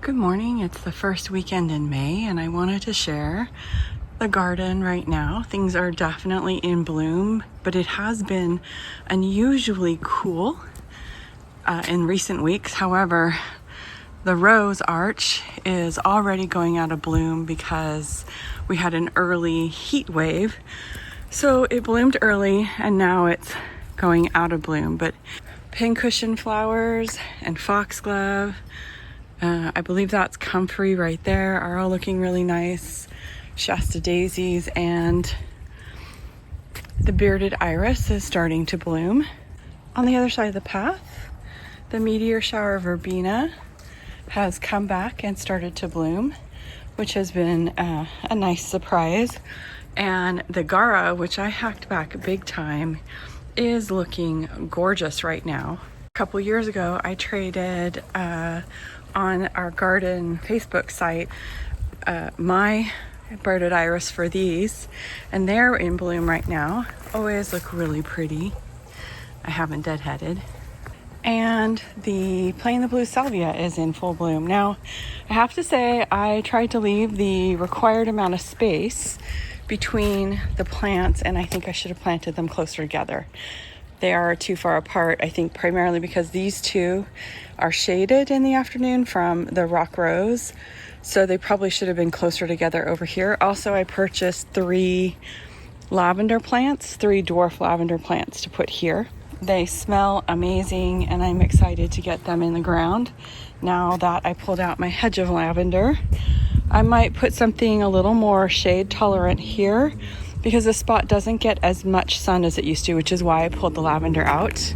Good morning. It's the first weekend in May, and I wanted to share the garden right now. Things are definitely in bloom, but it has been unusually cool in recent weeks. However, the rose arch is already going out of bloom because we had an early heat wave. So it bloomed early and now it's going out of bloom. But pincushion flowers and foxglove, I believe that's comfrey right there, are all looking really nice. Shasta daisies and the bearded iris is starting to bloom. On the other side of the path, the meteor shower verbena has come back and started to bloom, which has been a nice surprise. And the Gara, which I hacked back big time, is looking gorgeous right now. A couple years ago, I traded on our garden Facebook site my bearded iris for these, and they're in bloom right now. Always look really pretty. I haven't deadheaded. And the plain the blue salvia is in full bloom. Now, I have to say I tried to leave the required amount of space between the plants, and I think I should have planted them closer together. They are too far apart, I think primarily because these two are shaded in the afternoon from the rock rose. So they probably should have been closer together over here. Also, I purchased 3 lavender plants, 3 dwarf lavender plants to put here. They smell amazing and I'm excited to get them in the ground. Now that I pulled out my hedge of lavender, I might put something a little more shade tolerant here because the spot doesn't get as much sun as it used to, which is why I pulled the lavender out.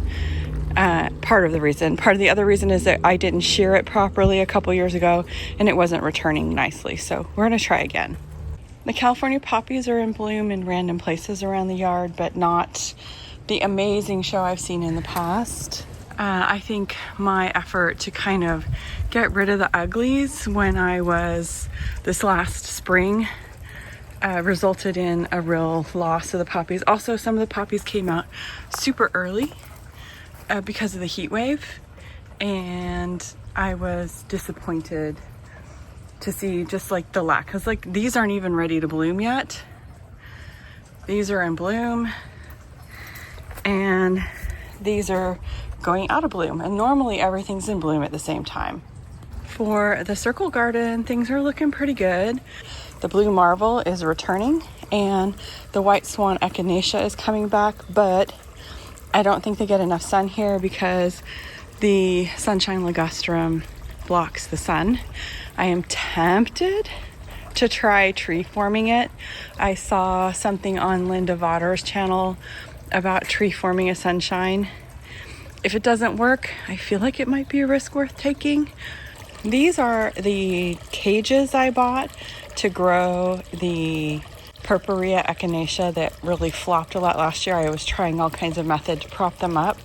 Part of the reason. Part of the other reason is that I didn't shear it properly a couple years ago and it wasn't returning nicely. So we're going to try again. The California poppies are in bloom in random places around the yard, but not the amazing show I've seen in the past. I think my effort to kind of get rid of the uglies when I was this last spring resulted in a real loss of the poppies. Also, some of the poppies came out super early because of the heat wave, and I was disappointed to see just like the lack, because like these aren't even ready to bloom yet. These are in bloom and these are going out of bloom, and normally everything's in bloom at the same time. For the circle garden, things are looking pretty good. The blue marvel is returning and the white swan echinacea is coming back, but I don't think they get enough sun here because the sunshine ligustrum blocks the sun. I am tempted to try tree forming it. I saw something on Linda Vatter's channel about tree forming a sunshine. If it doesn't work, I feel like it might be a risk worth taking. These are the cages I bought to grow the Purpurea echinacea that really flopped a lot last year. I was trying all kinds of methods to prop them up.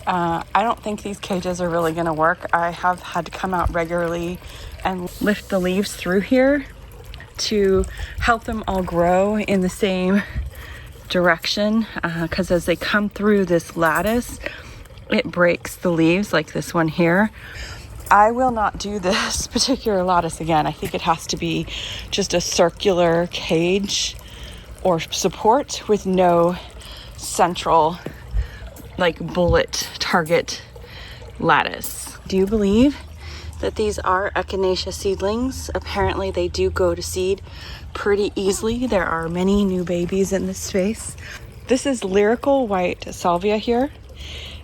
I don't think these cages are really going to work. I have had to come out regularly and lift the leaves through here to help them all grow in the same direction, because as they come through this lattice, it breaks the leaves like this one here. I will not do this particular lattice again. I think it has to be just a circular cage or support with no central like bullet target lattice. Do you believe that these are echinacea seedlings? Apparently they do go to seed pretty easily. There are many new babies in this space. This is lyrical white salvia here,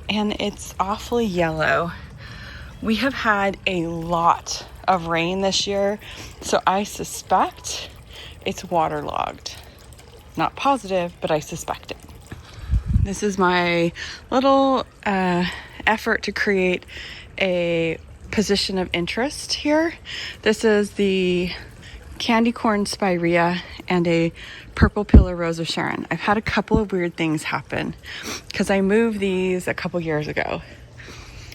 and it's awfully yellow. We have had a lot of rain this year, so I suspect it's waterlogged. Not positive, but I suspect it. This is my little effort to create a position of interest here. This is the candy corn spirea and a purple pillar rose of Sharon. I've had a couple of weird things happen because I moved these a couple years ago.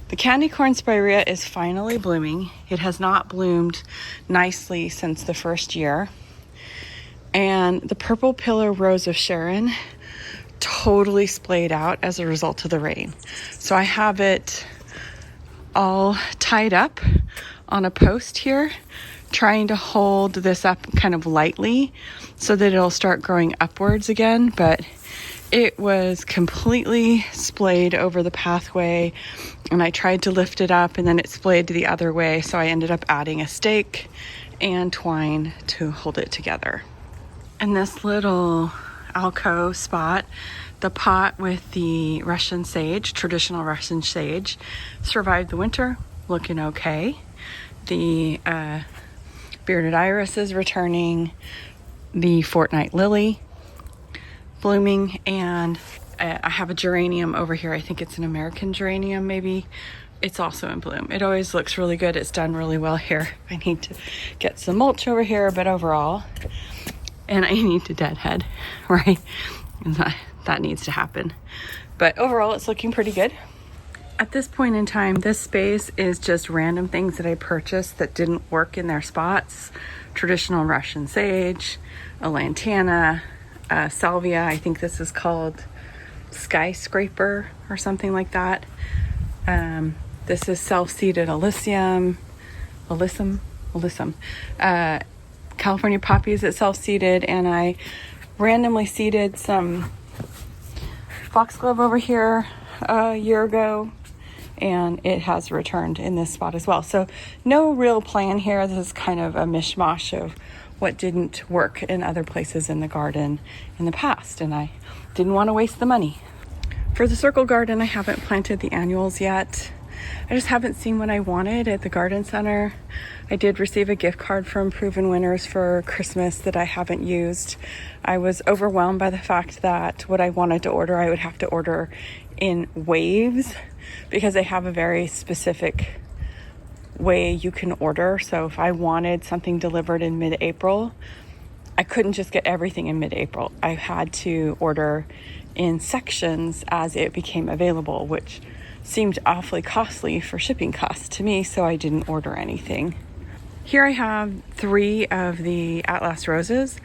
The candy corn spirea is finally blooming. It has not bloomed nicely since the first year. And the purple pillar rose of Sharon totally splayed out as a result of the rain. So I have it all tied up on a post here, trying to hold this up kind of lightly so that it'll start growing upwards again, but it was completely splayed over the pathway, and I tried to lift it up and then it splayed the other way, so I ended up adding a stake and twine to hold it together. In this little alcove spot, the pot with the Russian sage, traditional Russian sage, survived the winter, looking okay. The bearded iris is returning, the fortnight lily blooming, and I have a geranium over here. I think it's an American geranium, maybe. It's also in bloom. It always looks really good. It's done really well here. I need to get some mulch over here, but overall, and I need to deadhead, right? That needs to happen. But overall, it's looking pretty good. At this point in time, this space is just random things that I purchased that didn't work in their spots. Traditional Russian sage, a lantana, salvia. I think this is called skyscraper or something like that. This is self-seeded alyssum. California poppies that self-seeded, and I randomly seeded some foxglove over here a year ago, and it has returned in this spot as well. So no real plan here. This is kind of a mishmash of what didn't work in other places in the garden in the past, and I didn't want to waste the money. For the circle garden, I haven't planted the annuals yet. I just haven't seen what I wanted at the garden center. I did receive a gift card from Proven Winners for Christmas that I haven't used. I was overwhelmed by the fact that what I wanted to order, I would have to order in waves because they have a very specific way you can order. So if I wanted something delivered in mid-April, I couldn't just get everything in mid-April. I had to order in sections as it became available, which seemed awfully costly for shipping costs to me, so I didn't order anything. Here I have 3 of the Atlas roses.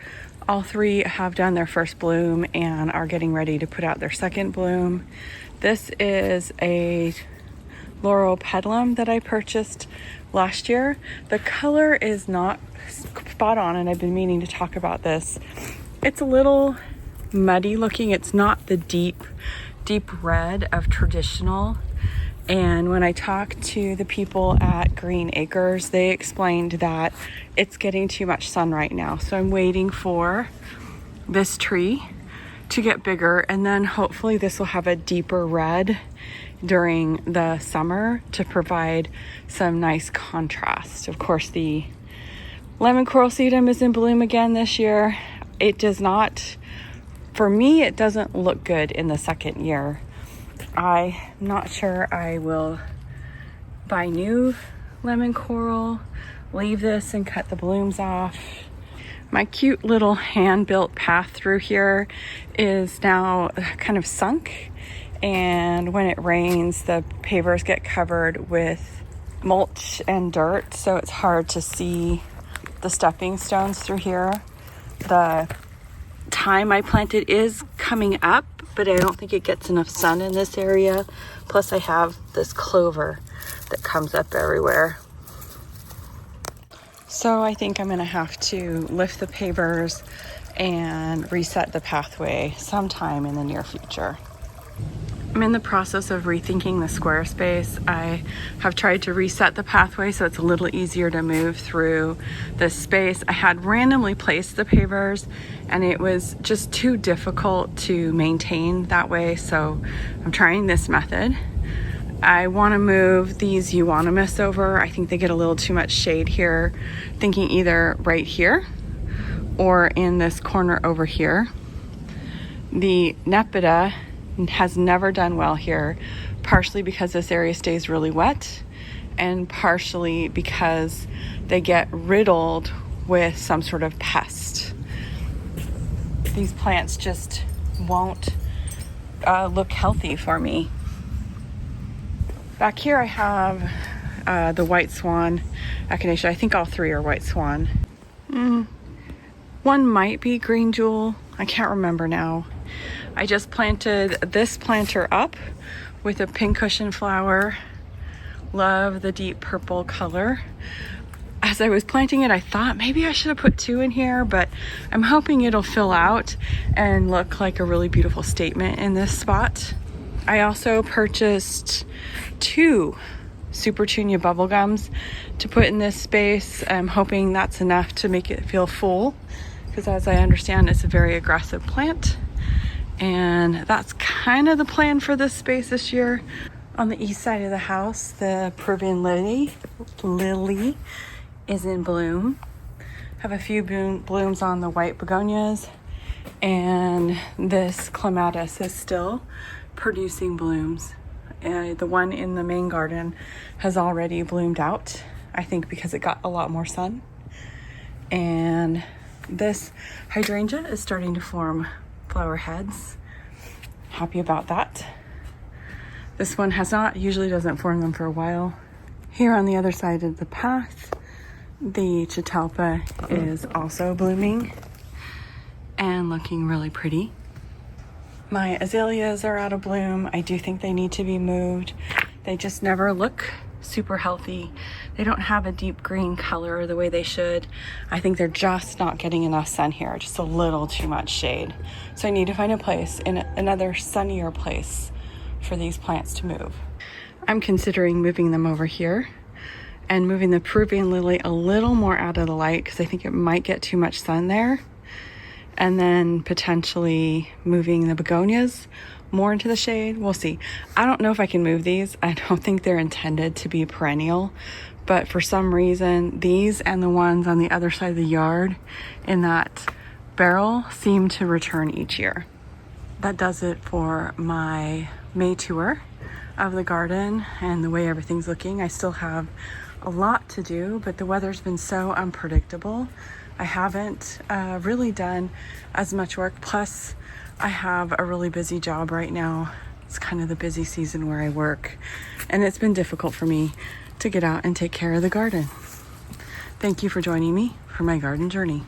All 3 have done their first bloom and are getting ready to put out their second bloom. This is a Laurel Pedalum that I purchased last year. The color is not spot on, and I've been meaning to talk about this. It's a little muddy looking. It's not the deep red of traditional. And when I talked to the people at Green Acres, they explained that it's getting too much sun right now. So I'm waiting for this tree to get bigger, and then hopefully this will have a deeper red during the summer to provide some nice contrast. Of course, the lemon coral sedum is in bloom again this year. It does not, for me, it doesn't look good in the second year. I'm not sure I will buy new lemon coral, leave this and cut the blooms off. My cute little hand-built path through here is now kind of sunk, and when it rains, the pavers get covered with mulch and dirt, so it's hard to see the stepping stones through here. The thyme I planted is coming up, but I don't think it gets enough sun in this area. Plus I have this clover that comes up everywhere. So I think I'm gonna have to lift the pavers and reset the pathway sometime in the near future. I'm in the process of rethinking the square space. I have tried to reset the pathway so it's a little easier to move through this space. I had randomly placed the pavers and it was just too difficult to maintain that way, so I'm trying this method. I want to move these euonymus over. I think they get a little too much shade here. Thinking either right here or in this corner over here. The Nepeta has never done well here, partially because this area stays really wet and partially because they get riddled with some sort of pest. These plants just won't look healthy for me. Back here I have the white swan echinacea. I think all 3 are white swan. One might be green jewel. I can't remember now. I just planted this planter up with a pincushion flower Love the deep purple color. As I was planting it, I thought maybe I should have put 2 in here, but I'm hoping it'll fill out and look like a really beautiful statement in this spot. I also purchased 2 Super Tunia bubblegums to put in this space. I'm hoping that's enough to make it feel full, because as I understand, it's a very aggressive plant. And that's kind of the plan for this space this year. On the east side of the house, the Peruvian lily is in bloom. Have a few blooms on the white begonias, and this clematis is still producing blooms. The one in the main garden has already bloomed out, I think because it got a lot more sun. And this hydrangea is starting to form flower heads. Happy about that. This one has not, usually doesn't form them for a while. Here on the other side of the path, the Catalpa is also blooming and looking really pretty. My azaleas are out of bloom. I do think they need to be moved. They just never look super healthy. They don't have a deep green color the way they should. I think they're just not getting enough sun here, just a little too much shade. So I need to find a place, in another sunnier place for these plants to move. I'm considering moving them over here and moving the Peruvian lily a little more out of the light because I think it might get too much sun there. And then potentially moving the begonias more into the shade. We'll see. I don't know if I can move these. I don't think they're intended to be perennial, but for some reason, these and the ones on the other side of the yard in that barrel seem to return each year. That does it for my May tour of the garden and the way everything's looking. I still have a lot to do, but the weather's been so unpredictable. I haven't really done as much work. Plus, I have a really busy job right now. It's kind of the busy season where I work, and it's been difficult for me to get out and take care of the garden. Thank you for joining me for my garden journey.